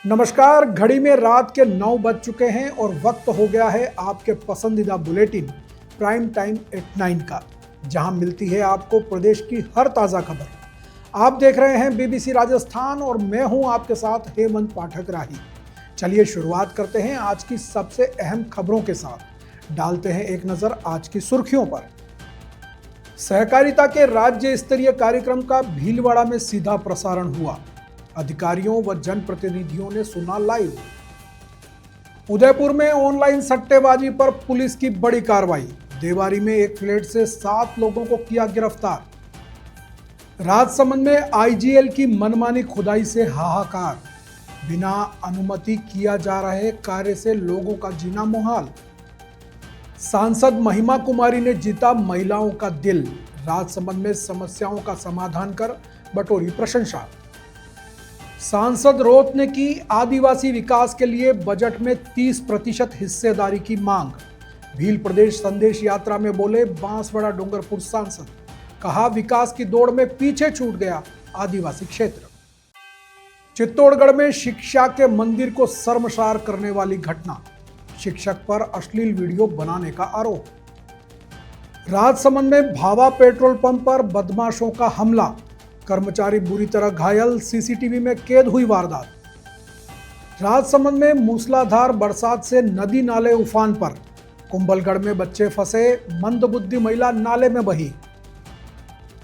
नमस्कार। घड़ी में रात के 9 बज चुके हैं और वक्त हो गया है आपके पसंदीदा बुलेटिन प्राइम टाइम एट 9 का, जहां मिलती है आपको प्रदेश की हर ताज़ा खबर। आप देख रहे हैं बीबीसी राजस्थान और मैं हूं आपके साथ हेमंत पाठक राही। चलिए शुरुआत करते हैं आज की सबसे अहम खबरों के साथ। डालते हैं एक नज़र आज की सुर्खियों पर। सहकारिता के राज्य स्तरीय कार्यक्रम का भीलवाड़ा में सीधा प्रसारण हुआ। अधिकारियों व जनप्रतिनिधियों ने सुना लाइव। उदयपुर में ऑनलाइन सट्टेबाजी पर पुलिस की बड़ी कार्रवाई। देवारी में एक फ्लैट से 7 लोगों को किया गिरफ्तार। राजसमंद में आईजीएल की मनमानी खुदाई से हाहाकार। बिना अनुमति किया जा रहे कार्य से लोगों का जीना मुहाल। सांसद महिमा कुमारी ने जीता महिलाओं का दिल। राजसमंद में समस्याओं का समाधान कर बटोरी प्रशंसा। सांसद रोत ने की आदिवासी विकास के लिए बजट में 30% हिस्सेदारी की मांग। भील प्रदेश संदेश यात्रा में बोले बांसवाड़ा डूंगरपुर सांसद। कहा विकास की दौड़ में पीछे छूट गया आदिवासी क्षेत्र। चित्तौड़गढ़ में शिक्षा के मंदिर को शर्मसार करने वाली घटना। शिक्षक पर अश्लील वीडियो बनाने का आरोप। राजसमंद में भावा पेट्रोल पंप पर बदमाशों का हमला। कर्मचारी बुरी तरह घायल। सीसीटीवी में कैद हुई वारदात। राजसमंद में मूसलाधार बरसात से नदी नाले उफान पर। कुंभलगढ़ में बच्चे फंसे। मंदबुद्धि महिला नाले में बही।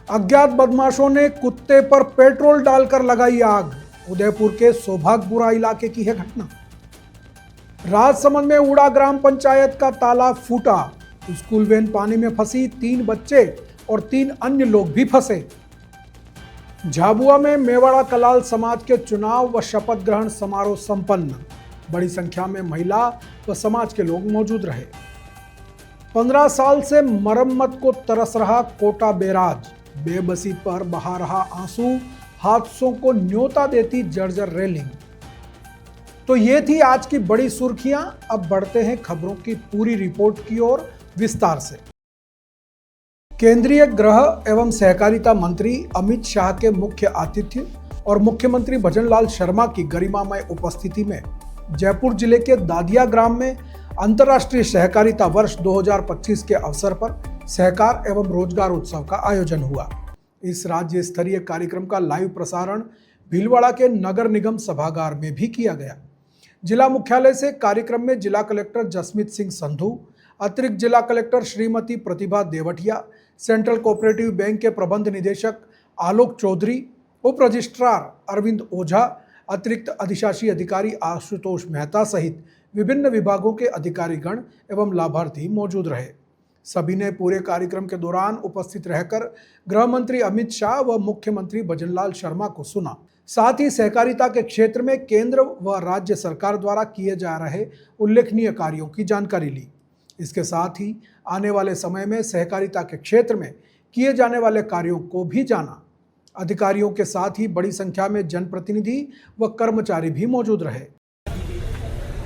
अज्ञात बदमाशों ने कुत्ते पर पेट्रोल डालकर लगाई आग। उदयपुर के सौभाग्यपुरा इलाके की है घटना। राजसमंद में उड़ा ग्राम पंचायत का तालाब फूटा। स्कूल वैन पानी में फंसी। 3 बच्चे और 3 अन्य लोग भी फंसे। झाबुआ में मेवाड़ा कलाल समाज के चुनाव व शपथ ग्रहण समारोह संपन्न। बड़ी संख्या में महिला व समाज के लोग मौजूद रहे। 15 साल से मरम्मत को तरस रहा कोटा बैराज। बेबसी पर बहा रहा आंसू। हादसों को न्योता देती जर्जर रेलिंग। तो ये थी आज की बड़ी सुर्खियां। अब बढ़ते हैं खबरों की पूरी रिपोर्ट की ओर विस्तार से। केंद्रीय गृह एवं सहकारिता मंत्री अमित शाह के मुख्य आतिथ्य और मुख्यमंत्री भजनलाल शर्मा की गरिमामय उपस्थिति में जयपुर जिले के दादिया ग्राम में अंतर्राष्ट्रीय सहकारिता वर्ष 2025 के अवसर पर सहकार एवं रोजगार उत्सव का आयोजन हुआ। इस राज्य स्तरीय कार्यक्रम का लाइव प्रसारण भीलवाड़ा के नगर निगम सभागार में भी किया गया। जिला मुख्यालय से कार्यक्रम में जिला कलेक्टर जसमीत सिंह संधू, अतिरिक्त जिला कलेक्टर श्रीमती प्रतिभा देवटिया, सेंट्रल कोऑपरेटिव बैंक के प्रबंध निदेशक आलोक चौधरी, उप रजिस्ट्रार अरविंद ओझा, अतिरिक्त अधिशासी अधिकारी आशुतोष मेहता सहित विभिन्न विभागों के अधिकारीगण एवं लाभार्थी मौजूद रहे। सभी ने पूरे कार्यक्रम के दौरान उपस्थित रहकर गृह मंत्री अमित शाह व मुख्यमंत्री भजनलाल शर्मा को सुना। साथ ही सहकारिता के क्षेत्र में केंद्र व राज्य सरकार द्वारा किए जा रहे उल्लेखनीय कार्यों की जानकारी ली। इसके साथ ही आने वाले समय में सहकारिता के क्षेत्र में किए जाने वाले कार्यों को भी जाना। अधिकारियों के साथ ही बड़ी संख्या में जनप्रतिनिधि व कर्मचारी भी मौजूद रहे।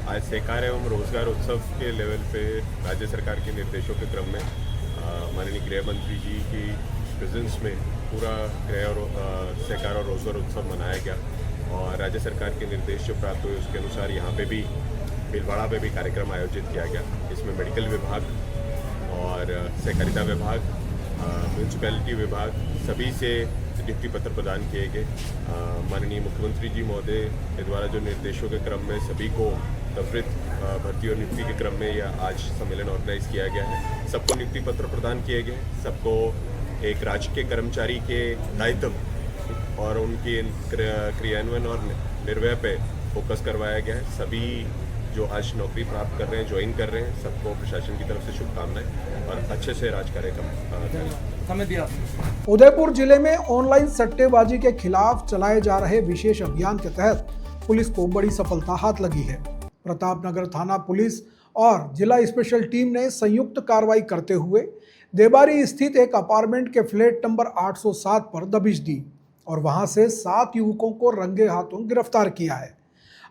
आज सहकार एवं रोजगार उत्सव के लेवल पे राज्य सरकार के निर्देशों के क्रम में माननीय गृह मंत्री जी की प्रेजेंस में पूरा गृह और सहकार और रोजगार उत्सव मनाया गया और राज्य सरकार के निर्देश जो प्राप्त हुए उसके अनुसार यहाँ पे भी भीलवाड़ा में भी कार्यक्रम आयोजित किया गया। इसमें मेडिकल विभाग और सहकारिता विभाग, म्यूनसिपैलिटी विभाग सभी से नियुक्ति पत्र प्रदान किए गए। माननीय मुख्यमंत्री जी महोदय के द्वारा जो निर्देशों के क्रम में सभी को त्वरित भर्ती और नियुक्ति के क्रम में यह आज सम्मेलन ऑर्गेनाइज किया गया है। सबको नियुक्ति पत्र प्रदान किए गए। सबको एक राजकीय कर्मचारी के दायित्व और उनके क्रियान्वयन और निर्वहन पे फोकस करवाया गया है। सभी जो आज नौकरी प्राप्त कर रहे हैं, ज्वाइन कर रहे हैं, सबको प्रशासन की तरफ से शुभकामनाएं और अच्छे से राज कार्यक्रम। उदयपुर जिले में ऑनलाइन सट्टेबाजी के खिलाफ चलाए जा रहे विशेष अभियान के तहत पुलिस को बड़ी सफलता हाथ लगी है। प्रतापनगर थाना पुलिस और जिला स्पेशल टीम ने संयुक्त कार्रवाई करते हुए देवारी स्थित एक अपार्टमेंट के फ्लैट नंबर 807 पर दबिश दी और वहां से 7 युवकों को रंगे हाथों गिरफ्तार किया है।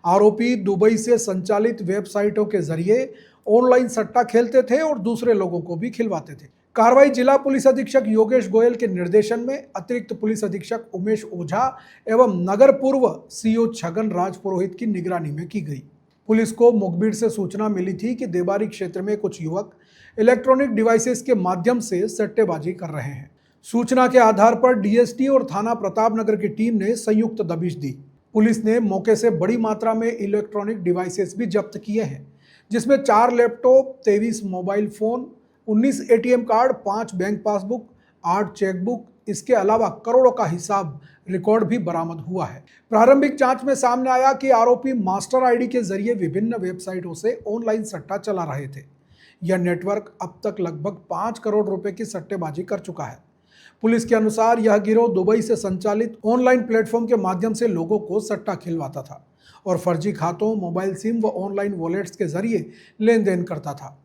आरोपी दुबई से संचालित वेबसाइटों के जरिए ऑनलाइन सट्टा खेलते थे और दूसरे लोगों को भी खिलवाते थे। कार्रवाई जिला पुलिस अधीक्षक योगेश गोयल के निर्देशन में अतिरिक्त पुलिस अधीक्षक उमेश ओझा एवं नगर पूर्व सीओ छगन राज पुरोहित की निगरानी में की गई। पुलिस को मुखबिर से सूचना मिली थी कि देबारी क्षेत्र में कुछ युवक इलेक्ट्रॉनिक डिवाइसेस के माध्यम से सट्टेबाजी कर रहे हैं। सूचना के आधार पर डीएसटी और थाना प्रतापनगर की टीम ने संयुक्त दबिश दी। पुलिस ने मौके से बड़ी मात्रा में इलेक्ट्रॉनिक डिवाइसेस भी जब्त किए हैं, जिसमें 4 laptop, 23 mobile phone, 19 ATM card, 5 bank passbook, 8 chequebook, इसके अलावा करोड़ों का हिसाब रिकॉर्ड भी बरामद हुआ है। प्रारंभिक जांच में सामने आया कि आरोपी मास्टर आईडी के जरिए विभिन्न वेबसाइटों से ऑनलाइन सट्टा चला रहे थे। यह नेटवर्क अब तक लगभग 5 करोड़ रुपए की सट्टेबाजी कर चुका है। पुलिस के अनुसार यह गिरोह दुबई से संचालित ऑनलाइन प्लेटफॉर्म के माध्यम से लोगों को सट्टा खिलवाता था और फर्जी खातों, मोबाइल सिम व ऑनलाइन वॉलेट्स के जरिए लेन देन करता था।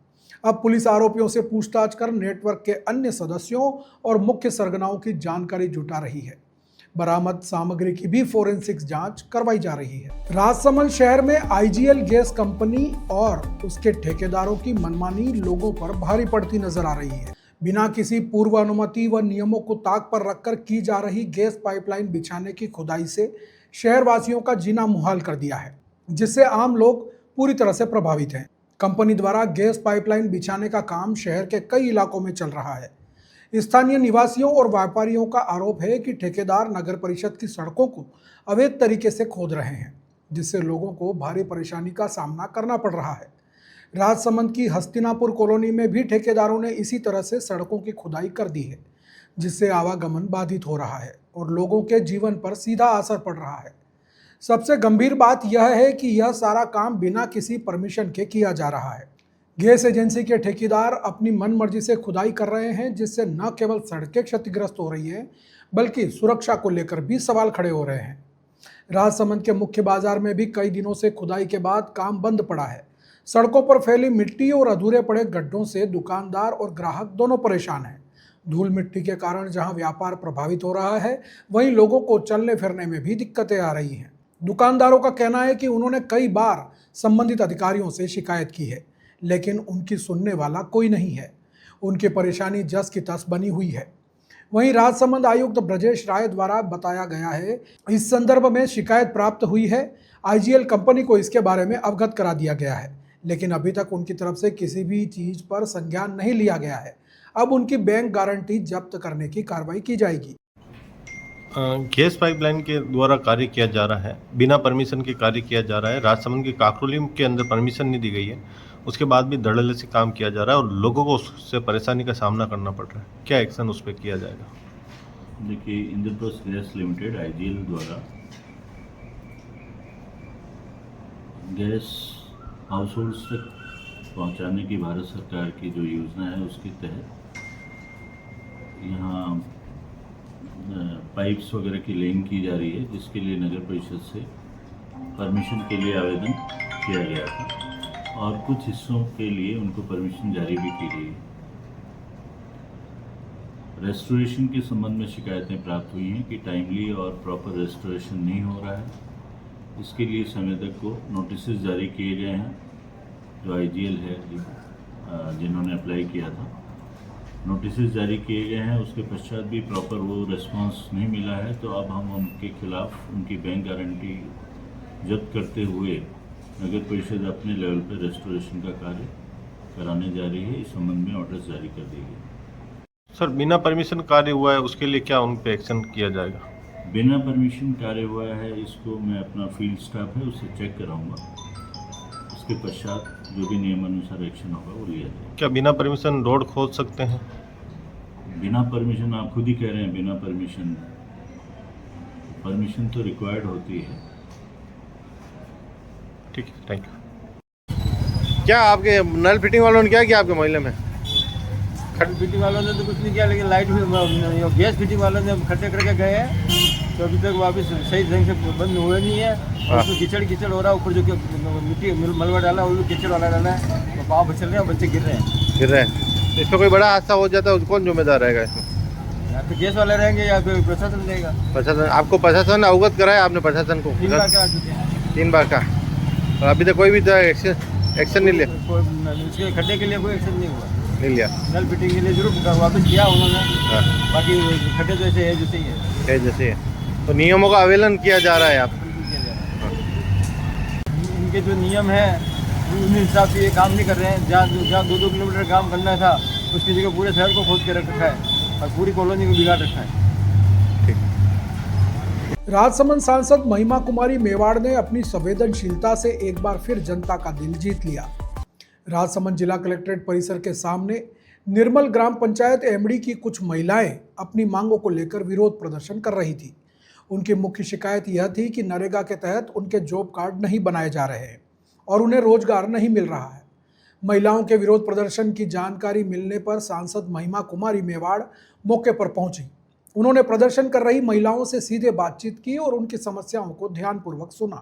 अब पुलिस आरोपियों से पूछताछ कर नेटवर्क के अन्य सदस्यों और मुख्य सरगनाओं की जानकारी जुटा रही है। बरामद सामग्री की भी फोरेंसिक्स जांच करवाई जा रही है। राजसमंद शहर में आईजीएल गैस कंपनी और उसके ठेकेदारों की मनमानी लोगों पर भारी पड़ती नजर आ रही है। बिना किसी पूर्व अनुमति व नियमों को ताक पर रखकर की जा रही गैस पाइपलाइन बिछाने की खुदाई से शहरवासियों का जीना मुहाल कर दिया है, जिससे आम लोग पूरी तरह से प्रभावित हैं। कंपनी द्वारा गैस पाइपलाइन बिछाने का काम शहर के कई इलाकों में चल रहा है। स्थानीय निवासियों और व्यापारियों का आरोप है कि ठेकेदार नगर परिषद की सड़कों को अवैध तरीके से खोद रहे हैं, जिससे लोगों को भारी परेशानी का सामना करना पड़ रहा है। राजसमंद की हस्तिनापुर कॉलोनी में भी ठेकेदारों ने इसी तरह से सड़कों की खुदाई कर दी है, जिससे आवागमन बाधित हो रहा है और लोगों के जीवन पर सीधा असर पड़ रहा है। सबसे गंभीर बात यह है कि यह सारा काम बिना किसी परमिशन के किया जा रहा है। गैस एजेंसी के ठेकेदार अपनी मनमर्जी से खुदाई कर रहे हैं, जिससे न केवल सड़कें क्षतिग्रस्त हो रही हैं, बल्कि सुरक्षा को लेकर भी सवाल खड़े हो रहे हैं। राजसमंद के मुख्य बाजार में भी कई दिनों से खुदाई के बाद काम बंद पड़ा है। सड़कों पर फैली मिट्टी और अधूरे पड़े गड्ढों से दुकानदार और ग्राहक दोनों परेशान हैं। धूल मिट्टी के कारण जहां व्यापार प्रभावित हो रहा है, वहीं लोगों को चलने फिरने में भी दिक्कतें आ रही हैं। दुकानदारों का कहना है कि उन्होंने कई बार संबंधित अधिकारियों से शिकायत की है, लेकिन उनकी सुनने वाला कोई नहीं है। उनकी परेशानी जस की तस बनी हुई है। वहीं राजसमंद आयुक्त ब्रजेश राय द्वारा बताया गया है, इस संदर्भ में शिकायत प्राप्त हुई है। आईजीएल कंपनी को इसके बारे में अवगत करा दिया गया है, लेकिन अभी तक उनकी तरफ से किसी भी चीज पर संज्ञान नहीं लिया गया है। अब उनकी बैंक गारंटी जब्त करने की कार्रवाई की जाएगी। गैस पाइपलाइन के द्वारा कार्य किया जा रहा है, बिना परमिशन के कार्य किया जा रहा है। राजसमंद की काकरोली के अंदर परमिशन नहीं दी गई है, उसके बाद भी धड़ल्ले से काम किया जा रहा है और लोगों को उससे परेशानी का सामना करना पड़ रहा है। क्या एक्शन उस पर किया जाएगा? देखिए, इंद्रप्रस्थ गैस लिमिटेड आईजीएल द्वारा गैस हाउस होल्ड्स तक पहुंचाने की भारत सरकार की जो योजना है, उसके तहत यहाँ पाइप्स वगैरह की लेइंग की जा रही है, जिसके लिए नगर परिषद से परमिशन के लिए आवेदन किया गया था और कुछ हिस्सों के लिए उनको परमिशन जारी भी की गई है। रेस्टोरेशन के संबंध में शिकायतें प्राप्त हुई हैं कि टाइमली और प्रॉपर रेस्टोरेशन नहीं हो रहा है। इसके लिए संवेदक को नोटिस जारी किए गए हैं, जो आईजीएल है जिन्होंने अप्लाई किया था, नोटिस जारी किए गए हैं। उसके पश्चात भी प्रॉपर वो रिस्पांस नहीं मिला है, तो अब हम उनके खिलाफ उनकी बैंक गारंटी जब्त करते हुए नगर परिषद अपने लेवल पर रेस्टोरेशन का कार्य कराने जा रही है। इस संबंध में ऑर्डर्स जारी कर दिए गए। सर, बिना परमिशन कार्य हुआ है, उसके लिए क्या उन पे एक्शन किया जाएगा? बिना परमिशन कार्य हुआ है, इसको मैं अपना फील्ड स्टाफ है उससे चेक कराऊंगा। उसके पश्चात जो भी नियमानुसार एक्शन होगा वो लिया जाएगा। क्या बिना परमिशन रोड खोद सकते हैं? बिना परमिशन, आप खुद ही कह रहे हैं बिना परमिशन, परमिशन तो रिक्वायर्ड होती है। ठीक है, थैंक यू। क्या आपके नल फिटिंग वालों ने क्या किया आपके मोहल्ले में? फिटिंग वालों ने तो कुछ नहीं किया, लेकिन लाइट भी गैस फिटिंग वालों ने खड्डे करके गए हैं, तो अभी तक वापस सही ढंग से बंद हुए नहीं है। उसमें कीचड़ हो रहा है, ऊपर जो मिट्टी मलबा डाला वो भी कीचड़ वाला डाला है, तो पाँव फिसल रहे हैं, बच्चे गिर रहे हैं। इसमें कोई बड़ा हादसा हो जाता है, कौन जिम्मेदार रहेगा इसमें? या तो गैस वाले रहेंगे या फिर प्रशासन रहेगा। प्रशासन? आपको प्रशासन अवगत कराया आपने प्रशासन को? 3 बार करा चुके हैं। 3 बार का, और अभी तक कोई भी एक्शन नहीं लिया? इसके खड्डे के लिए कोई एक्शन नहीं हुआ। नहीं लिया। नल फिटिंग के लिए जरूर वापस किया उन्होंने, हाँ, बाकी खड्डे तो ऐसे है जैसे ही है। जैसे है तो नियमों का अवहेलन किया जा रहा है आप। इनके जो नियम है उन हिसाब से ये काम नहीं कर रहे हैं। जहाँ 2-2 किलोमीटर काम करना था उसकी जगह पूरे शहर को खोद के रख रखा है और पूरी कॉलोनी को बिगाड़ रखा है। राजसमंद सांसद महिमा कुमारी मेवाड़ ने अपनी संवेदनशीलता से एक बार फिर जनता का दिल जीत लिया। राजसमंद जिला कलेक्ट्रेट परिसर के सामने निर्मल ग्राम पंचायत एमडी की कुछ महिलाएं अपनी मांगों को लेकर विरोध प्रदर्शन कर रही थी। उनकी मुख्य शिकायत यह थी कि नरेगा के तहत उनके जॉब कार्ड नहीं बनाए जा रहे हैं और उन्हें रोजगार नहीं मिल रहा है। महिलाओं के विरोध प्रदर्शन की जानकारी मिलने पर सांसद महिमा कुमारी मेवाड़ मौके पर पहुंची। उन्होंने प्रदर्शन कर रही महिलाओं से सीधे बातचीत की और उनकी समस्याओं को ध्यानपूर्वक सुना।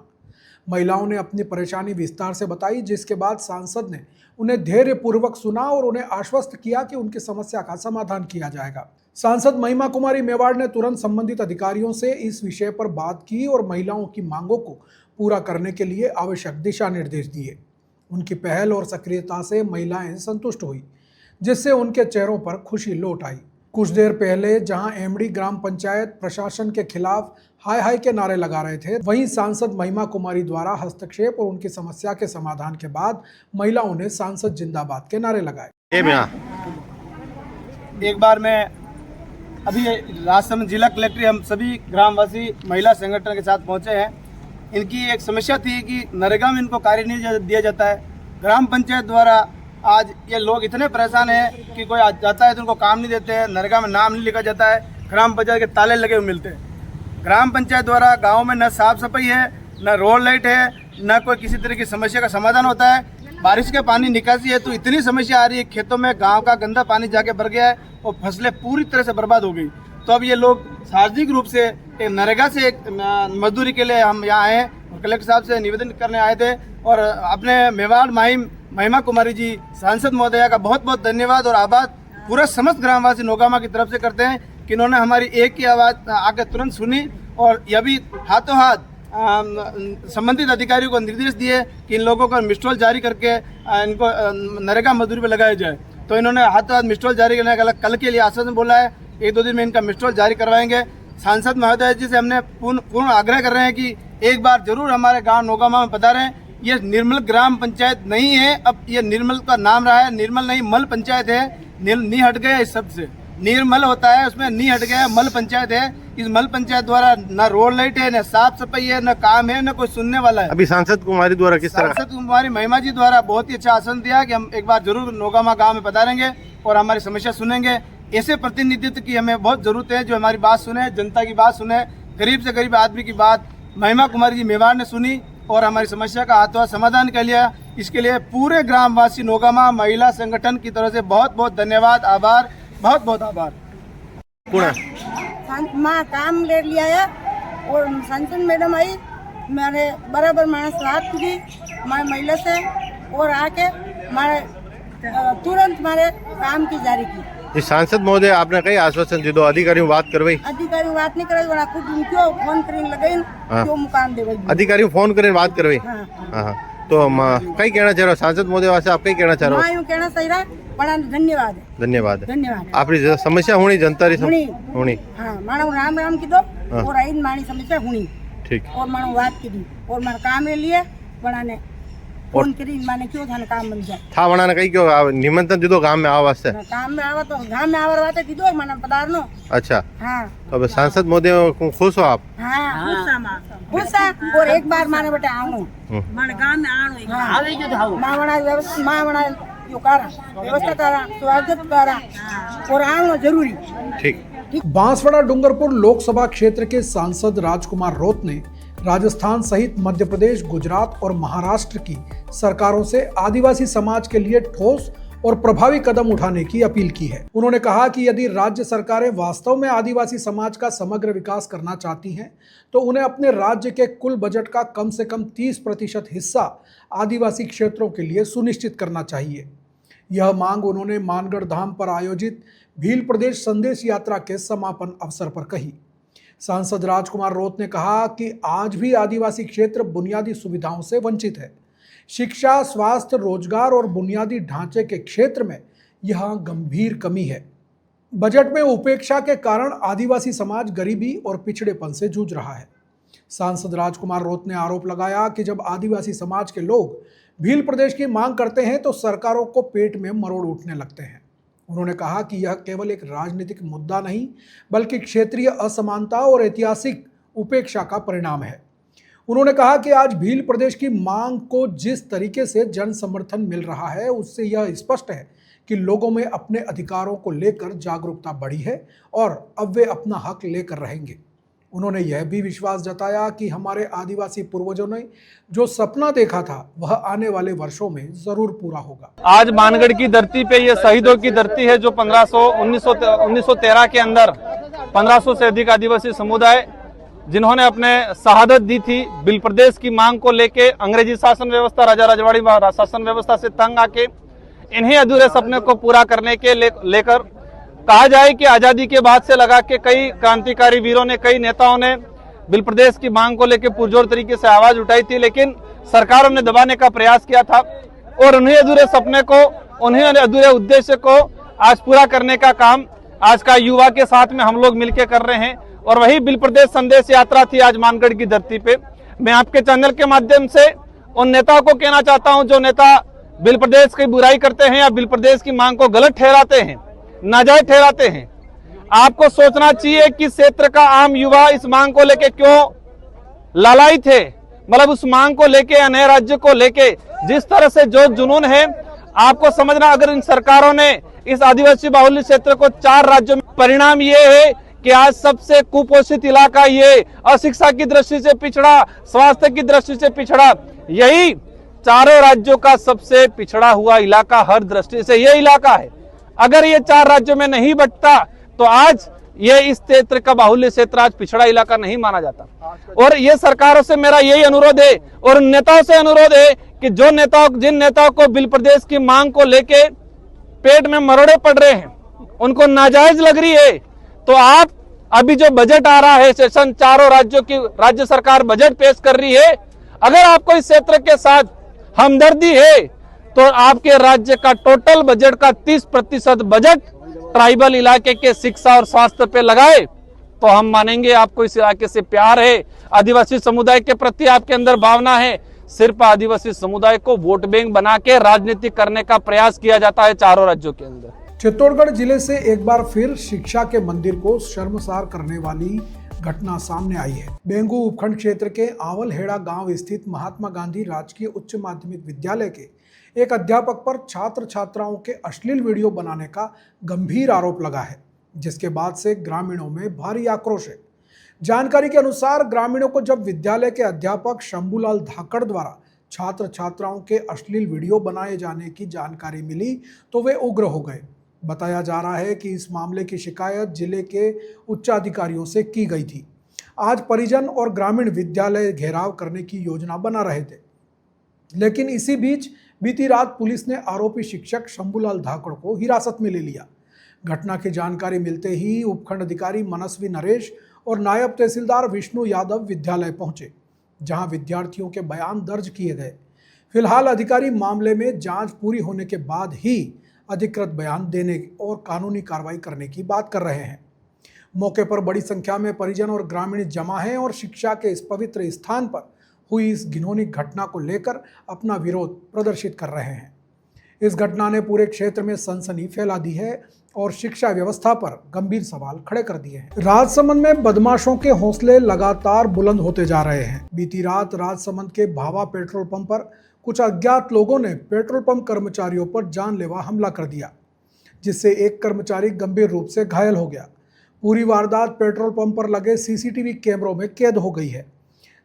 महिलाओं ने अपनी परेशानी विस्तार से बताई, जिसके बाद सांसद ने उन्हें धैर्यपूर्वक सुना और उन्हें आश्वस्त किया कि उनकी समस्या का समाधान किया जाएगा। सांसद महिमा कुमारी मेवाड़ ने तुरंत संबंधित अधिकारियों से इस विषय पर बात की और महिलाओं की मांगों को पूरा करने के लिए आवश्यक दिशा निर्देश दिए। उनकी पहल और सक्रियता से महिलाएं संतुष्ट हुई, जिससे उनके चेहरों पर खुशी लौट आई। कुछ देर पहले जहां एमडी ग्राम पंचायत प्रशासन के खिलाफ हाय हाय के नारे लगा रहे थे, वहीं सांसद महिमा कुमारी द्वारा हस्तक्षेप और उनकी समस्या के समाधान के बाद महिलाओं ने सांसद जिंदाबाद के नारे लगाए। एक बार मैं अभी राजसमंद जिला कलेक्ट्रेट हम सभी ग्रामवासी महिला संगठन के साथ पहुंचे हैं। इनकी एक समस्या थी कि नरेगा में इनको कार्य नहीं दिया जाता है। ग्राम पंचायत द्वारा आज ये लोग इतने परेशान हैं कि कोई जाता है तो उनको काम नहीं देते हैं, नरेगा में नाम नहीं लिखा जाता है, ग्राम पंचायत के ताले लगे हुए मिलते हैं। ग्राम पंचायत द्वारा गाँव में न साफ सफाई है, न रोड लाइट है, न कोई किसी तरह की समस्या का समाधान होता है। बारिश के पानी निकासी है तो इतनी समस्या आ रही है, खेतों में गाँव का गंदा पानी जाके भर गया है और फसलें पूरी तरह से बर्बाद हो गई। तो अब ये लोग सार्वजनिक रूप से नरेगा से एक मजदूरी के लिए हम यहाँ आए हैं और कलेक्टर साहब से निवेदन करने आए थे और अपने मेवाड़ महिमा कुमारी जी सांसद महोदया का बहुत बहुत धन्यवाद और आभार पूरा समस्त ग्रामवासी नौगामा की तरफ से करते हैं कि इन्होंने हमारी एक की आवाज़ आकर तुरंत सुनी और यह भी हाथों हाथ संबंधित अधिकारियों को निर्देश दिए कि इन लोगों को मिस्ट्रोल जारी करके इनको नरेगा मजदूरी पर लगाया जाए। तो इन्होंने हाथों हाथ मिस्ट्रोल जारी करने का कल के लिए आश्वासन बोला है, 1-2 दिन में इनका मिस्ट्रोल जारी करवाएंगे। सांसद महोदय जी से हमने पूर्ण आग्रह कर रहे हैं कि एक बार जरूर हमारे गांव नौगामा में पधारें। ये निर्मल ग्राम पंचायत नहीं है, अब ये निर्मल का नाम रहा है, निर्मल नहीं मल पंचायत है। नी हट गया इस शब्द से, निर्मल होता है उसमें नी हट गया, मल पंचायत है। इस मल पंचायत द्वारा न रोड लाइट है, न साफ सफाई है, न काम है, न कोई सुनने वाला है। अभी सांसद कुमारी द्वारा किस तरह? सांसद कुमारी महिमा जी द्वारा बहुत ही अच्छा आश्वासन दिया कि हम एक बार जरूर नौगामा गाँव में पधारेंगे और हमारी समस्या सुनेंगे। ऐसे प्रतिनिधित्व की हमें बहुत जरूरत है जो हमारी बात सुने, जनता की बात सुने, गरीब से गरीब आदमी की बात महिमा कुमारी जी मेवाड़ ने सुनी और हमारी समस्या का हाथों हाथ समाधान कर लिया। इसके लिए पूरे ग्रामवासी नौगामा महिला संगठन की तरफ से बहुत बहुत धन्यवाद, आभार, बहुत बहुत आभार। माँ काम ले लिया है और सांसद मैडम आई, मेरे बराबर मैंने सलाह की हमारे महिला से और आके हमारे तुरंत हमारे काम की जारी की। सांसद महोदय आपने कई आश्वासन दे दो, अधिकारियों बात करवाई? अधिकारी बात नहीं कराई, वरना खुद क्यों फोन करें लगे क्यों मुकाम दे अधिकारी फोन करें बात करवाई। हाँ, तो कई कहना चाह रहे हो सांसद महोदय वास्ते, आप कई कहना चाह रहे हो? यूँ कहना चाहिए रहा, बड़ा धन्यवाद धन्यवाद धन्यवाद। आपकी समस्या होनी जनता होनी, हाँ मानो राम राम की दो और आई मानी समस्या होनी ठीक और मानो बात की दी और मारा काम ले लिए बड़ा ने फोन करी माने क्यों था काम बन जाए था बनाने कहीं क्यों निमंत्रण दीदो गांव में आवा वास्ते? काम में आवा तो गांव में आवर वास्ते दीदो माने पधारनो। अच्छा हाँ, तो अब सांसद महोदय खुश हो आप? हाँ खुश और एक बार माने बेटा आओ माने गांव में आनो आवेगी तो आओ मां बना व्यवस्था, मां बना यो करा व्यवस्था करा, स्वागत करा और आओ जरूरी। ठीक। बांसवाड़ा डूंगरपुर लोकसभा क्षेत्र के सांसद राजकुमार रोत ने राजस्थान सहित मध्य प्रदेश, गुजरात और महाराष्ट्र की सरकारों से आदिवासी समाज के लिए ठोस और प्रभावी कदम उठाने की अपील की है। उन्होंने कहा कि यदि राज्य सरकारें वास्तव में आदिवासी समाज का समग्र विकास करना चाहती हैं, तो उन्हें अपने राज्य के कुल बजट का कम से कम 30% हिस्सा आदिवासी क्षेत्रों के लिए सुनिश्चित करना चाहिए। यह मांग उन्होंने मानगढ़ धाम पर आयोजित भील प्रदेश संदेश यात्रा के समापन अवसर पर कही। सांसद राजकुमार रोत ने कहा कि आज भी आदिवासी क्षेत्र बुनियादी सुविधाओं से वंचित है। शिक्षा, स्वास्थ्य, रोजगार और बुनियादी ढांचे के क्षेत्र में यहाँ गंभीर कमी है। बजट में उपेक्षा के कारण आदिवासी समाज गरीबी और पिछड़ेपन से जूझ रहा है। सांसद राजकुमार रोत ने आरोप लगाया कि जब आदिवासी समाज के लोग भील प्रदेश की मांग करते हैं तो सरकारों को पेट में मरोड़ उठने लगते हैं। उन्होंने कहा कि यह केवल एक राजनीतिक मुद्दा नहीं बल्कि क्षेत्रीय असमानता और ऐतिहासिक उपेक्षा का परिणाम है। उन्होंने कहा कि आज भील प्रदेश की मांग को जिस तरीके से जन समर्थन मिल रहा है उससे यह स्पष्ट है कि लोगों में अपने अधिकारों को लेकर जागरूकता बढ़ी है और अब वे अपना हक लेकर रहेंगे। उन्होंने यह भी विश्वास जताया कि हमारे आदिवासी पूर्वजों ने जो सपना देखा था वह आने वाले वर्षों में जरूर पूरा होगा। आज मानगढ़ की धरती पे ये शहीदों की धरती है जो 1913 के अंदर 1500 से अधिक आदिवासी समुदाय जिन्होंने अपने शहादत दी थी भील प्रदेश की मांग को लेके, अंग्रेजी शासन व्यवस्था, राजा रजवाड़ी शासन व्यवस्था से तंग आके इन्हीं अधूरे सपने को पूरा करने के लेकर कहा जाए कि आजादी के बाद से लगा के कई क्रांतिकारी वीरों ने, कई नेताओं ने भील प्रदेश की मांग को लेकर पुरजोर तरीके से आवाज उठाई थी, लेकिन सरकारों ने दबाने का प्रयास किया था और उन्हीं अधूरे सपने को, उन्हीं अधूरे उद्देश्य को आज पूरा करने का काम आज का युवा के साथ में हम लोग मिलकर कर रहे हैं। और वही भील प्रदेश संदेश यात्रा थी आज मानगढ़ की धरती पे। मैं आपके चैनल के माध्यम से उन नेताओं को कहना चाहता हूं जो नेता भील प्रदेश की बुराई करते हैं या भील प्रदेश की मांग को गलत ठहराते हैं, नाजायज ठहराते हैं। आपको सोचना चाहिए कि क्षेत्र का आम युवा इस मांग को लेके क्यों लालायित है, मतलब उस मांग को लेके, नए राज्य को लेके जिस तरह से जो जुनून है, आपको समझना अगर इन सरकारों ने इस आदिवासी बाहुल्य क्षेत्र को 4 राज्यों में, परिणाम ये है कि आज सबसे कुपोषित इलाका ये, अशिक्षा की दृष्टि से पिछड़ा, स्वास्थ्य की दृष्टि से पिछड़ा, यही चारों राज्यों का सबसे पिछड़ा हुआ इलाका हर दृष्टि से ये इलाका है। अगर ये 4 राज्यों में नहीं बंटता तो आज ये इस क्षेत्र का बाहुल्य क्षेत्र आज पिछड़ा इलाका नहीं माना जाता। और ये सरकारों से मेरा यही अनुरोध है और नेताओं से अनुरोध है कि जिन नेताओं को भील प्रदेश की मांग को लेके पेट में मरोड़े पड़ रहे हैं, उनको नाजायज लग रही है, तो आप अभी जो बजट आ रहा है सेशन, चारों राज्यों की राज्य सरकार बजट पेश कर रही है, अगर आपको इस क्षेत्र के साथ हमदर्दी है तो आपके राज्य का टोटल बजट का 30% बजट ट्राइबल इलाके के शिक्षा और स्वास्थ्य पे लगाए तो हम मानेंगे आपको इस इलाके से प्यार है, आदिवासी समुदाय के प्रति आपके अंदर भावना है। सिर्फ आदिवासी समुदाय को वोट बैंक बना के राजनीति करने का प्रयास किया जाता है चारों राज्यों के अंदर। चित्तौड़गढ़ जिले से एक बार फिर शिक्षा के मंदिर को शर्मसार करने वाली घटना सामने आई है। बेंगू उपखंड क्षेत्र के आवलहेड़ा गांव स्थित महात्मा गांधी राजकीय उच्च माध्यमिक विद्यालय के एक अध्यापक पर छात्र छात्राओं के अश्लील वीडियो बनाने का गंभीर आरोप लगा है, जिसके बाद से ग्रामीणों में भारी आक्रोश है। जानकारी के अनुसार ग्रामीणों को जब विद्यालय के अध्यापक शंभूलाल धाकड़ द्वारा छात्र छात्राओं के अश्लील वीडियो बनाए जाने की जानकारी मिली तो वे उग्र हो गए। बताया जा रहा है कि इस मामले की शिकायत जिले के उच्चाधिकारियों से की गई थी। आज परिजन और ग्रामीण विद्यालय घेराव करने की योजना बना रहे थे, लेकिन इसी बीच बीती रात पुलिस ने आरोपी शिक्षक शंभूलाल धाकड़ को हिरासत में ले लिया। घटना की जानकारी मिलते ही उपखंड अधिकारी मनस्वी नरेश और नायब तहसीलदार विष्णु यादव विद्यालय पहुंचे, जहां विद्यार्थियों के बयान दर्ज किए गए। फिलहाल अधिकारी मामले में जांच पूरी होने के बाद ही अधिकृत बयान देने और कानूनी कार्रवाई करने की बात कर रहे हैं। मौके पर बड़ी संख्या में परिजन और ग्रामीण जमा हैं और शिक्षा के इस पवित्र स्थान पर हुई इस घिनौनी घटना को लेकर अपना विरोध प्रदर्शित कर रहे हैं। इस घटना ने पूरे क्षेत्र में सनसनी फैला दी है और शिक्षा व्यवस्था पर गंभीर सवाल खड़े कर दिए हैं। राजसमंद में बदमाशों के हौसले लगातार बुलंद होते जा रहे हैं। बीती रात राजसमंद के भावा पेट्रोल पंप पर कुछ अज्ञात लोगों ने पेट्रोल पंप कर्मचारियों पर जानलेवा हमला कर दिया, जिससे एक कर्मचारी गंभीर रूप से घायल हो गया। पूरी वारदात पेट्रोल पंप पर लगे सीसीटीवी कैमरों में कैद हो गई है।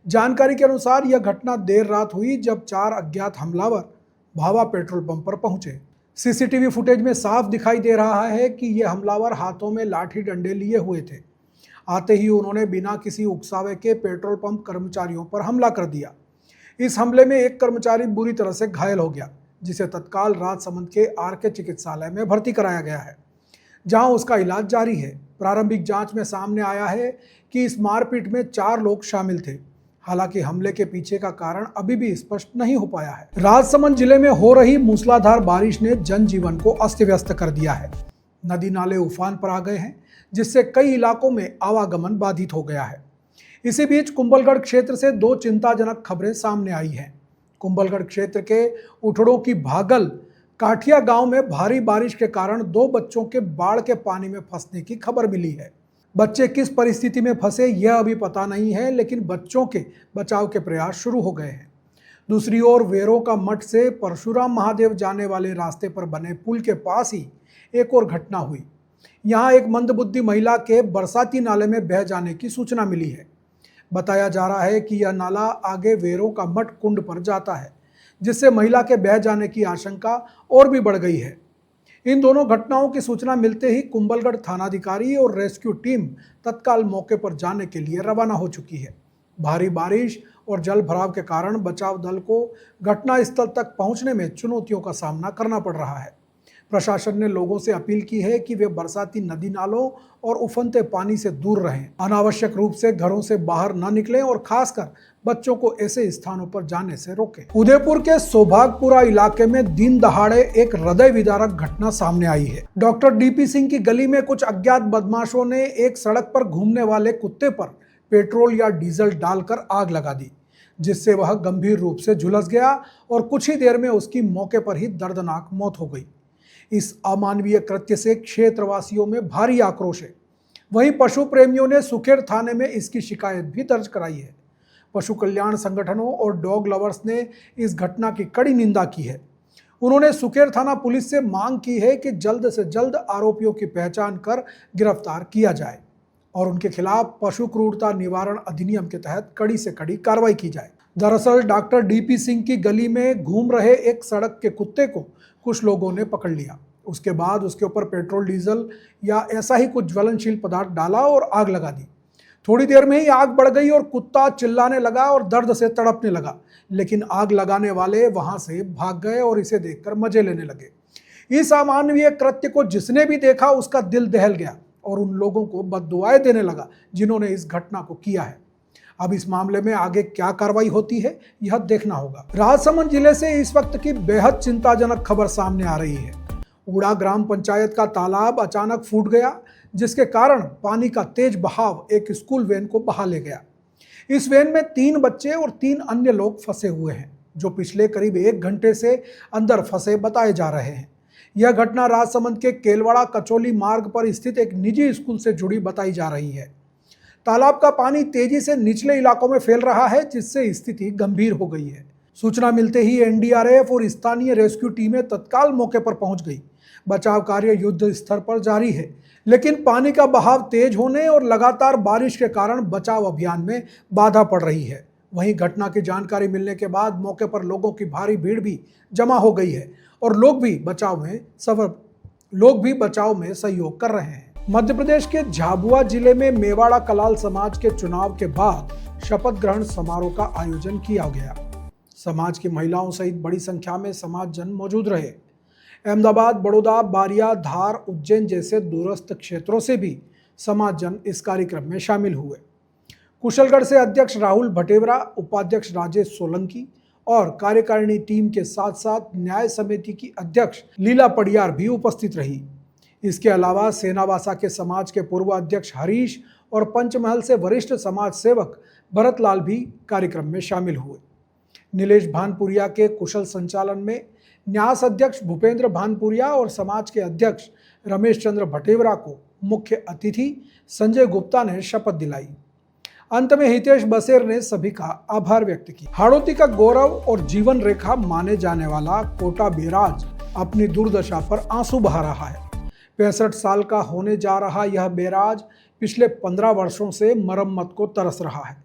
जानकारी के अनुसार यह घटना देर रात हुई जब 4 अज्ञात हमलावर भावा पेट्रोल पंप पर पहुंचे। सीसीटीवी फुटेज में साफ दिखाई दे रहा है कि ये हमलावर हाथों में लाठी डंडे लिए हुए थे। आते ही उन्होंने बिना किसी उकसावे के पेट्रोल पंप कर्मचारियों पर हमला कर दिया। इस हमले में एक कर्मचारी बुरी तरह से घायल हो गया, जिसे तत्काल राजसमंद के आरके चिकित्सालय में भर्ती कराया गया है, जहां उसका इलाज जारी है। प्रारंभिक जांच में सामने आया है कि इस मारपीट में 4 लोग शामिल थे। हालांकि हमले के पीछे का कारण अभी भी स्पष्ट नहीं हो पाया है। राजसमंद जिले में हो रही मूसलाधार बारिश ने जनजीवन को अस्त व्यस्त कर दिया है। नदी नाले उफान पर आ गए हैं, जिससे कई इलाकों में आवागमन बाधित हो गया है। इसी बीच कुंभलगढ़ क्षेत्र से दो चिंताजनक खबरें सामने आई हैं। कुंभलगढ़ क्षेत्र के उठड़ों की भागल काठिया गांव में भारी बारिश के कारण दो बच्चों के बाढ़ के पानी में फंसने की खबर मिली है। बच्चे किस परिस्थिति में फंसे यह अभी पता नहीं है, लेकिन बच्चों के बचाव के प्रयास शुरू हो गए हैं। दूसरी ओर वेरों का मठ से परशुराम महादेव जाने वाले रास्ते पर बने पुल के पास ही एक और घटना हुई। यहाँ एक मंदबुद्धि महिला के बरसाती नाले में बह जाने की सूचना मिली है। बताया जा रहा है कि यह नाला आगे वेरों का मठ कुंड पर जाता है, जिससे महिला के बह जाने की आशंका और भी बढ़ गई है। इन दोनों घटनाओं की सूचना मिलते ही कुंभलगढ़ थानाधिकारी और रेस्क्यू टीम तत्काल मौके पर जाने के लिए रवाना हो चुकी है। भारी बारिश और जल भराव के कारण बचाव दल को घटनास्थल तक पहुंचने में चुनौतियों का सामना करना पड़ रहा है। प्रशासन ने लोगों से अपील की है कि वे बरसाती नदी नालों और उफनते पानी से दूर रहें, अनावश्यक रूप से घरों से बाहर न निकलें और खासकर बच्चों को ऐसे स्थानों पर जाने से रोकें। उदयपुर के सौभागपुरा इलाके में दिन दहाड़े एक हृदय विदारक घटना सामने आई है। डॉक्टर डीपी सिंह की गली में कुछ अज्ञात बदमाशों ने एक सड़क पर घूमने वाले कुत्ते पर पेट्रोल या डीजल डालकर आग लगा दी, जिससे वह गंभीर रूप से झुलस गया और कुछ ही देर में उसकी मौके पर ही दर्दनाक मौत हो गई। इस अमानवीय कृत्य से क्षेत्रवासियों में भारी आक्रोश है। वहीं पशु प्रेमियों ने सुखेर थाने में इसकी शिकायत भी दर्ज कराई है। पशु कल्याण संगठनों और डॉग लवर्स ने इस घटना की कड़ी निंदा की है। उन्होंने सुखेर थाना पुलिस से मांग की है कि जल्द से जल्द आरोपियों की पहचान कर गिरफ्तार किया जाए और उनके खिलाफ पशु क्रूरता निवारण अधिनियम के तहत कड़ी से कड़ी कार्रवाई की जाए। दरअसल डॉक्टर डीपी सिंह की गली में घूम रहे एक सड़क के कुत्ते को कुछ लोगों ने पकड़ लिया। उसके बाद उसके ऊपर पेट्रोल डीजल या ऐसा ही कुछ ज्वलनशील पदार्थ डाला और आग लगा दी। थोड़ी देर में ही आग बढ़ गई और कुत्ता चिल्लाने लगा और दर्द से तड़पने लगा, लेकिन आग लगाने वाले वहां से भाग गए और इसे देखकर मजे लेने लगे। इस अमानवीय कृत्य को जिसने भी देखा उसका दिल दहल गया और उन लोगों को बद्दुआएं देने लगा जिन्होंने इस घटना को किया है। अब इस मामले में आगे क्या कार्रवाई होती है यह देखना होगा। राजसमंद जिले से इस वक्त की बेहद चिंताजनक खबर सामने आ रही है। उड़ा ग्राम पंचायत का तालाब अचानक फूट गया, जिसके कारण पानी का तेज बहाव एक स्कूल वैन को बहा ले गया। इस वैन में 3 बच्चे और 3 अन्य लोग फंसे हुए हैं, जो पिछले करीब 1 घंटे से अंदर फंसे बताए जा रहे हैं। यह घटना राजसमंद के केलवाड़ा कचौली मार्ग पर स्थित एक निजी स्कूल से जुड़ी बताई जा रही है। तालाब का पानी तेजी से निचले इलाकों में फैल रहा है, जिससे स्थिति गंभीर हो गई है। सूचना मिलते ही एनडीआरएफ और स्थानीय रेस्क्यू टीमें तत्काल मौके पर पहुंच गई। बचाव कार्य युद्ध स्तर पर जारी है, लेकिन पानी का बहाव तेज होने और लगातार बारिश के कारण बचाव अभियान में बाधा पड़ रही है। वहीं घटना की जानकारी मिलने के बाद मौके पर लोगों की भारी भीड़ भी जमा हो गई है और लोग भी बचाव में सहयोग कर रहे हैं। मध्य प्रदेश के झाबुआ जिले में मेवाड़ा कलाल समाज के चुनाव के बाद शपथ ग्रहण समारोह का आयोजन किया गया। समाज की महिलाओं सहित बड़ी संख्या में समाजजन मौजूद रहे। अहमदाबाद, बड़ौदा, बारिया, धार, उज्जैन जैसे दूरस्थ क्षेत्रों से भी समाजजन इस कार्यक्रम में शामिल हुए। कुशलगढ़ से अध्यक्ष राहुल भटेवरा, उपाध्यक्ष राजेश सोलंकी और कार्यकारिणी टीम के साथ साथ न्याय समिति की अध्यक्ष लीला पडियार भी उपस्थित रही। इसके अलावा सेनावासा के समाज के पूर्व अध्यक्ष हरीश और पंचमहल से वरिष्ठ समाज सेवक भरतलाल भी कार्यक्रम में शामिल हुए। नीलेश भानपुरिया के कुशल संचालन में न्यास अध्यक्ष भूपेंद्र भानपुरिया और समाज के अध्यक्ष रमेश चंद्र भटेवरा को मुख्य अतिथि संजय गुप्ता ने शपथ दिलाई। अंत में हितेश बसेर ने सभी का आभार व्यक्त किया। हाड़ौती का गौरव और जीवन रेखा माने जाने वाला कोटा बैराज अपनी दुर्दशा पर आंसू बहा रहा है। 65 साल का होने जा रहा यह बैराज पिछले 15 वर्षों से मरम्मत को तरस रहा है,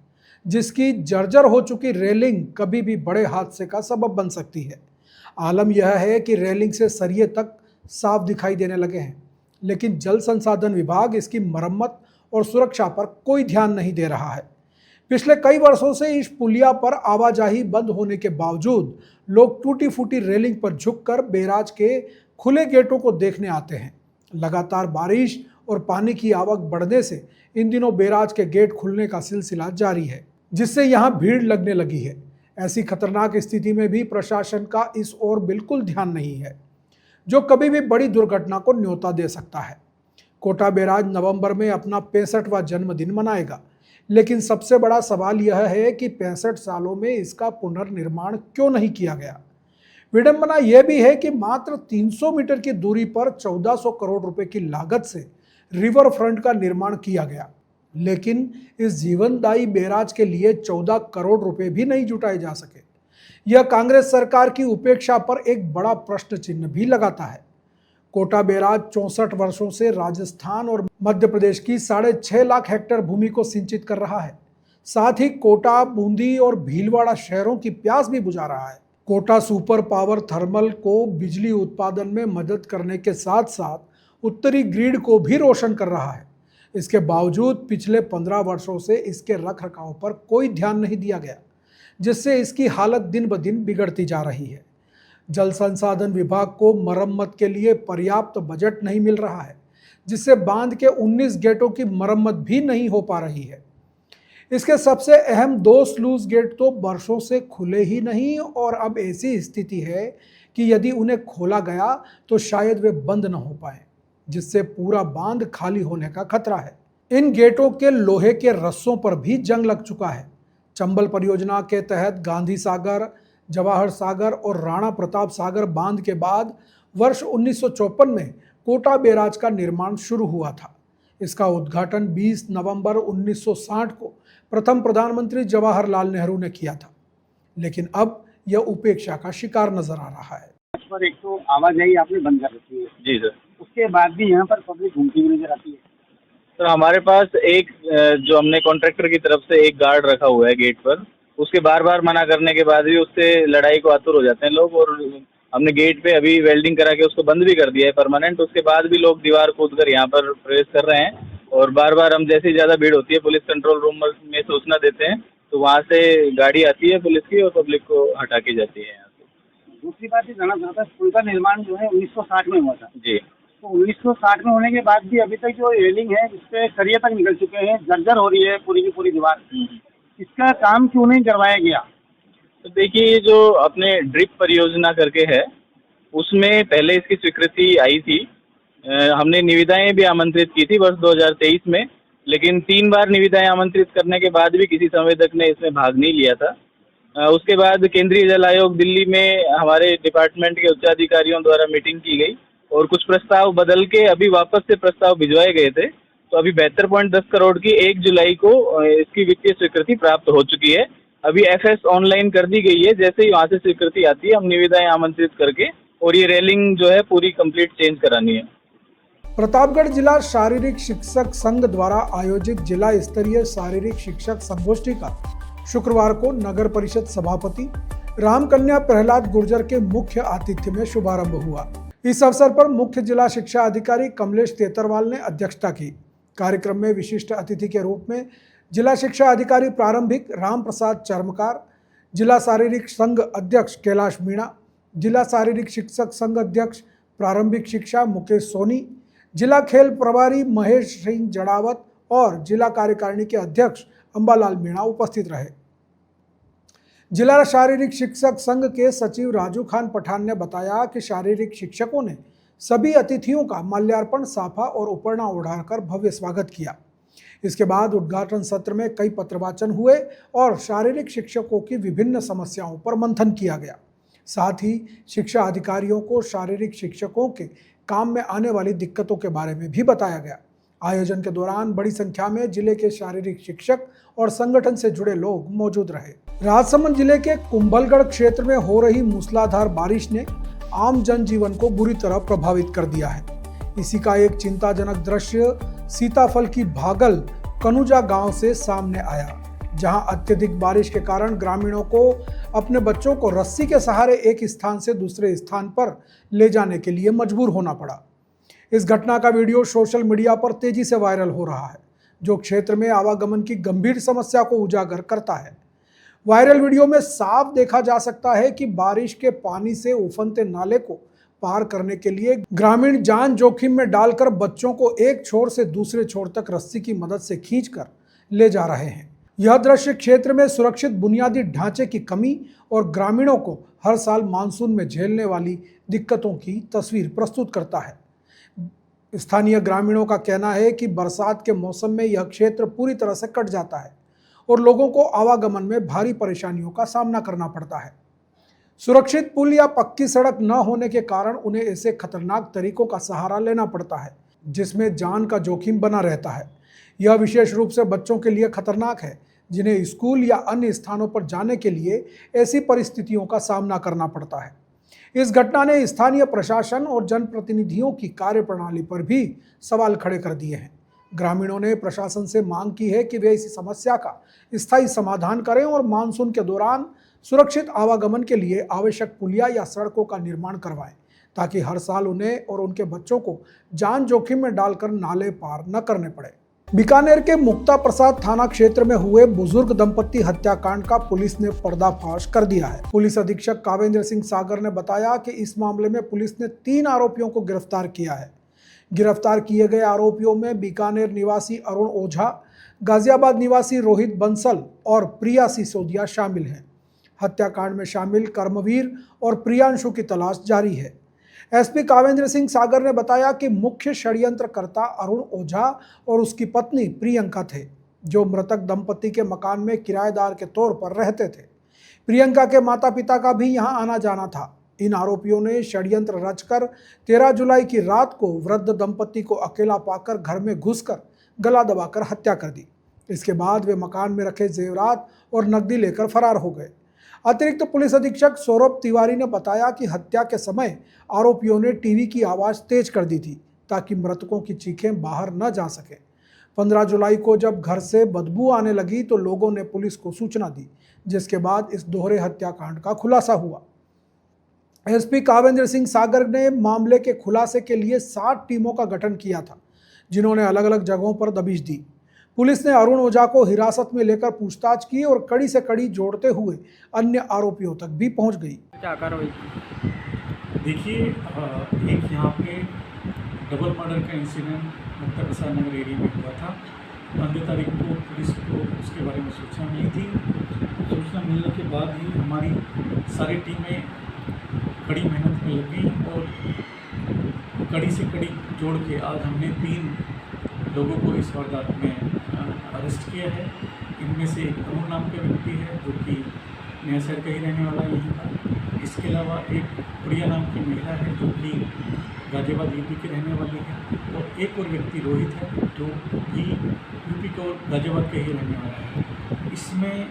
जिसकी जर्जर हो चुकी रेलिंग कभी भी बड़े हादसे का सबब बन सकती है। आलम यह है कि रेलिंग से सरिये तक साफ दिखाई देने लगे हैं, लेकिन जल संसाधन विभाग इसकी मरम्मत और सुरक्षा पर कोई ध्यान नहीं दे रहा है। पिछले कई वर्षों से इस पुलिया पर आवाजाही बंद होने के बावजूद लोग टूटी फूटी रेलिंग पर झुककर बैराज के खुले गेटों को देखने आते हैं। लगातार बारिश और पानी की आवक बढ़ने से इन दिनों बैराज के गेट खुलने का सिलसिला जारी है। जिससे यहाँ भीड़ लगने लगी है। ऐसी खतरनाक स्थिति में भी प्रशासन का इस ओर बिल्कुल ध्यान नहीं है, जो कभी भी बड़ी दुर्घटना को न्योता दे सकता है। कोटा बैराज नवंबर में अपना 65वां जन्मदिन मनाएगा, लेकिन सबसे बड़ा सवाल यह है कि 65 सालों में इसका पुनर्निर्माण क्यों नहीं किया गया। विडंबना यह भी है कि मात्र 300 मीटर की दूरी पर 1400 करोड़ रुपए की लागत से रिवर फ्रंट का निर्माण किया गया, लेकिन इस जीवनदायी बैराज के लिए 14 करोड़ रुपए भी नहीं जुटाए जा सके। यह कांग्रेस सरकार की उपेक्षा पर एक बड़ा प्रश्न चिन्ह भी लगाता है। कोटा बैराज 64 वर्षों से राजस्थान और मध्य प्रदेश की 6.5 लाख हेक्टेयर भूमि को सिंचित कर रहा है। साथ ही कोटा, बूंदी और भीलवाड़ा शहरों की प्यास भी बुझा रहा है। कोटा सुपर पावर थर्मल को बिजली उत्पादन में मदद करने के साथ साथ उत्तरी ग्रिड को भी रोशन कर रहा है। इसके बावजूद पिछले 15 वर्षों से इसके रखरखाव पर कोई ध्यान नहीं दिया गया, जिससे इसकी हालत दिन ब दिन बिगड़ती जा रही है। जल संसाधन विभाग को मरम्मत के लिए पर्याप्त बजट नहीं मिल रहा है, जिससे बांध के 19 गेटों की मरम्मत भी नहीं हो पा रही है। इसके सबसे अहम 2 स्लूज गेट तो वर्षों से खुले ही नहीं और अब ऐसी स्थिति है कि यदि उन्हें खोला गया तो शायद वे बंद न हो पाए, जिससे पूरा बांध खाली होने का खतरा है। इन गेटों के लोहे के रस्सों पर भी जंग लग चुका है। चंबल परियोजना के तहत गांधी सागर, जवाहर सागर और राणा प्रताप सागर बांध के बाद वर्ष 1954 में कोटा बैराज का निर्माण शुरू हुआ था। इसका उद्घाटन 20 नवंबर 1960 को प्रथम प्रधानमंत्री जवाहरलाल नेहरू ने किया था, लेकिन अब यह उपेक्षा का शिकार नजर आ रहा है। पर एक तो आवाजाही आपने बंद कर रखी है जी सर। उसके बाद भी यहाँ पर पब्लिक घूमती हुई नजर आती है। सर हमारे पास एक जो हमने कॉन्ट्रैक्टर की तरफ से एक गार्ड रखा हुआ है गेट पर, उसके बार बार मना करने के बाद भी उससे लड़ाई को आतुर हो जाते हैं लोग, और हमने गेट पे अभी वेल्डिंग करा के उसको बंद भी कर दिया है परमानेंट। उसके बाद भी लोग दीवार कूद कर यहाँ पर प्रवेश कर रहे हैं, और बार बार हम जैसे ही ज़्यादा भीड़ होती है पुलिस कंट्रोल रूम में सूचना देते हैं तो वहाँ से गाड़ी आती है पुलिस की और पब्लिक को हटा के जाती है यहाँ से। दूसरी बात ये जानना चाहता है, पुल का निर्माण जो है 1960 में हुआ था जी। तो 1960 में होने के बाद भी अभी तक जो रेलिंग है इस पे सरिये तक निकल चुके हैं, जर्जर हो रही है पूरी की पूरी दीवार। इसका काम क्यों नहीं करवाया गया? तो देखिए, जो अपने ड्रिप परियोजना करके है उसमें पहले इसकी स्वीकृति आई थी। हमने निविदाएं भी आमंत्रित की थी वर्ष 2023 में, लेकिन 3 बार निविदाएं आमंत्रित करने के बाद भी किसी संवेदक ने इसमें भाग नहीं लिया था। उसके बाद केंद्रीय जल आयोग दिल्ली में हमारे डिपार्टमेंट के उच्चाधिकारियों द्वारा मीटिंग की गई और कुछ प्रस्ताव बदल के अभी वापस से प्रस्ताव भिजवाए गए थे। तो अभी 72.10 करोड़ की 1 जुलाई को इसकी वित्तीय स्वीकृति प्राप्त हो चुकी है। अभी FS ऑनलाइन कर दी गई है, जैसे ही वहाँ से स्वीकृति आती है हम निविदाएं आमंत्रित करके और ये रेलिंग जो है पूरी कंप्लीट चेंज करानी है। प्रतापगढ़ जिला शारीरिक शिक्षक संघ द्वारा आयोजित जिला स्तरीय शारीरिक शिक्षक संगोष्ठी का शुक्रवार को नगर परिषद सभापति रामकन्या प्रहलाद गुर्जर के मुख्य आतिथ्य में शुभारंभ हुआ। इस अवसर पर मुख्य जिला शिक्षा अधिकारी कमलेश तेतरवाल ने अध्यक्षता की। कार्यक्रम में विशिष्ट अतिथि के रूप में जिला शिक्षा अधिकारी प्रारंभिक राम प्रसाद चर्मकार, जिला शारीरिक संघ अध्यक्ष कैलाश मीणा, जिला शारीरिक शिक्षक संघ अध्यक्ष प्रारंभिक शिक्षा मुकेश सोनी, जिला खेल प्रभारी महेश सिंह जड़ावत और जिला कार्यकारिणी के अध्यक्ष अंबालाल मीणा उपस्थित रहे। जिला शारीरिक शिक्षक संघ के सचिव राजू खान पठान ने बताया कि शारीरिक शिक्षकों ने सभी अतिथियों का माल्यार्पण, साफा और उपरना ओढ़ाकर भव्य स्वागत किया। इसके बाद उद्घाटन सत्र में कई पत्रवाचन हुए और शारीरिक शिक्षकों की विभिन्न समस्याओं पर मंथन किया गया। साथ ही शिक्षा अधिकारियों को शारीरिक शिक्षकों के काम में आने वाली दिक्कतों के बारे में भी बताया गया। आयोजन के दौरान बड़ी संख्या में जिले के शारीरिक शिक्षक और संगठन से जुड़े लोग मौजूद रहे। राजसमंद जिले के कुंभलगढ़ क्षेत्र में हो रही मूसलाधार बारिश ने आम जनजीवन को बुरी तरह प्रभावित कर दिया है। इसी का एक चिंताजनक दृश्य सीताफल की भागल कनुजा गांव से सामने आया, जहां अत्यधिक बारिश के कारण ग्रामीणों को अपने बच्चों को रस्सी के सहारे एक स्थान से दूसरे स्थान पर ले जाने के लिए मजबूर होना पड़ा। इस घटना का वीडियो सोशल मीडिया पर तेजी से वायरल हो रहा है, जो क्षेत्र में आवागमन की गंभीर समस्या को उजागर करता है। वायरल वीडियो में साफ देखा जा सकता है कि बारिश के पानी से उफनते नाले को पार करने के लिए ग्रामीण जान जोखिम में डालकर बच्चों को एक छोर से दूसरे छोर तक रस्सी की मदद से खींचकर ले जा रहे हैं। यह दृश्य क्षेत्र में सुरक्षित बुनियादी ढांचे की कमी और ग्रामीणों को हर साल मानसून में झेलने वाली दिक्कतों की तस्वीर प्रस्तुत करता है। स्थानीय ग्रामीणों का कहना है कि बरसात के मौसम में यह क्षेत्र पूरी तरह से कट जाता है और लोगों को आवागमन में भारी परेशानियों का सामना करना पड़ता है। सुरक्षित पुल या पक्की सड़क न होने के कारण उन्हें ऐसे खतरनाक तरीकों का सहारा लेना पड़ता है जिसमें जान का जोखिम बना रहता है। यह विशेष रूप से बच्चों के लिए खतरनाक है जिन्हें स्कूल या अन्य स्थानों पर जाने के लिए ऐसी परिस्थितियों का सामना करना पड़ता है। इस घटना ने स्थानीय प्रशासन और जनप्रतिनिधियों की कार्यप्रणाली पर भी सवाल खड़े कर दिए हैं। ग्रामीणों ने प्रशासन से मांग की है कि वे इस समस्या का स्थायी समाधान करें और मानसून के दौरान सुरक्षित आवागमन के लिए आवश्यक पुलिया या सड़कों का निर्माण करवाएं, ताकि हर साल उन्हें और उनके बच्चों को जान जोखिम में डालकर नाले पार न करने पड़े। बीकानेर के मुक्ता प्रसाद थाना क्षेत्र में हुए बुजुर्ग दंपत्ति हत्याकांड का पुलिस ने पर्दाफाश कर दिया है। पुलिस अधीक्षक कावेंद्र सिंह सागर ने बताया कि इस मामले में पुलिस ने 3 आरोपियों को गिरफ्तार किया है। गिरफ्तार किए गए आरोपियों में बीकानेर निवासी अरुण ओझा, गाजियाबाद निवासी रोहित बंसल और प्रिया सिसोदिया शामिल हैं। हत्याकांड में शामिल कर्मवीर और प्रियांशु की तलाश जारी है। एसपी कावेंद्र सिंह सागर ने बताया कि मुख्य षड्यंत्रकर्ता अरुण ओझा और उसकी पत्नी प्रियंका थे, जो मृतक दंपति के मकान में किराएदार के तौर पर रहते थे। प्रियंका के माता पिता का भी यहां आना जाना था। इन आरोपियों ने षड्यंत्र रचकर 13 जुलाई की रात को वृद्ध दंपति को अकेला पाकर घर में घुसकर गला दबाकर हत्या कर दी। इसके बाद वे मकान में रखे जेवरात और नकदी लेकर फरार हो गए। अतिरिक्त पुलिस अधीक्षक सौरभ तिवारी ने बताया कि हत्या के समय आरोपियों ने टीवी की आवाज़ तेज कर दी थी ताकि मृतकों की चीखें बाहर न जा सके। 15 जुलाई को जब घर से बदबू आने लगी तो लोगों ने पुलिस को सूचना दी, जिसके बाद इस दोहरे हत्याकांड का खुलासा हुआ। एसपी कावेंद्र सिंह सागर ने मामले के खुलासे के लिए 60 टीमों का गठन किया था, जिन्होंने अलग अलग जगहों पर दबिश दी। पुलिस ने अरुण ओझा को हिरासत में लेकर पूछताछ की और कड़ी से कड़ी जोड़ते हुए अन्य आरोपियों तक भी पहुंच गई। क्या कार्रवाई? देखिए, एक यहाँ पे डबल मर्डर का इंसिडेंट मुक्ता प्रसाद नगर एरिया में हुआ था। 15 तारीख को पुलिस को उसके बारे में सूचना मिली थी। सूचना मिलने के बाद ही हमारी सारी टीमें कड़ी मेहनत में लग गई और कड़ी से कड़ी जोड़ के आज हमने 3 लोगों को इस वारदात में अरेस्ट किया है। इनमें से एक अरुण नाम का व्यक्ति है जो कि नया शहर का ही रहने वाला है यहीं का। इसके अलावा एक प्रिया नाम की महिला है जो कि गाजियाबाद यूपी के रहने वाली है, और एक और व्यक्ति रोहित है जो कि यूपी का और गाजियाबाद का ही रहने वाला है। इसमें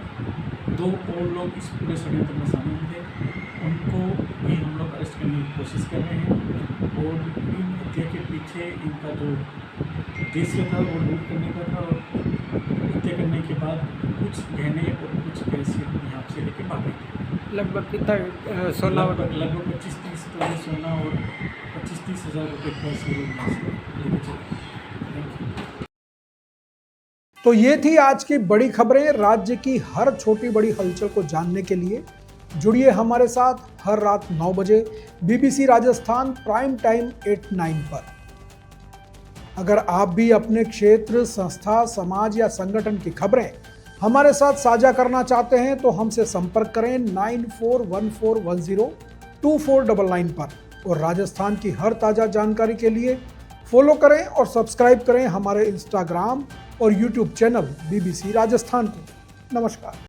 2 और लोग इस पूरे षड्यंत्र में शामिल थे, उनको भी हम लोग अरेस्ट करने की कोशिश कर रहे हैं। और इन हत्या के पीछे इनका जो उद्देश्य था वो लूट करने का था, और हत्या करने के बाद कुछ गहने और कुछ पैसे यहाँ से लेके भाग गए। लगभग कितना सोना? लगभग 25-30 तोले सोना और 25-30 हज़ार रुपये पैसे यहाँ से लेके चले। तो ये थी आज की बड़ी खबरें। राज्य की हर छोटी बड़ी हलचल को जानने के लिए जुड़िए हमारे साथ हर रात 9 बजे BBC राजस्थान प्राइम टाइम 8-9 पर। अगर आप भी अपने क्षेत्र, संस्था, समाज या संगठन की खबरें हमारे साथ साझा करना चाहते हैं तो हमसे संपर्क करें 9414102499 पर। और राजस्थान की हर ताज़ा जानकारी के लिए फॉलो करें और सब्सक्राइब करें हमारे इंस्टाग्राम और यूट्यूब चैनल BBC राजस्थान को। नमस्कार।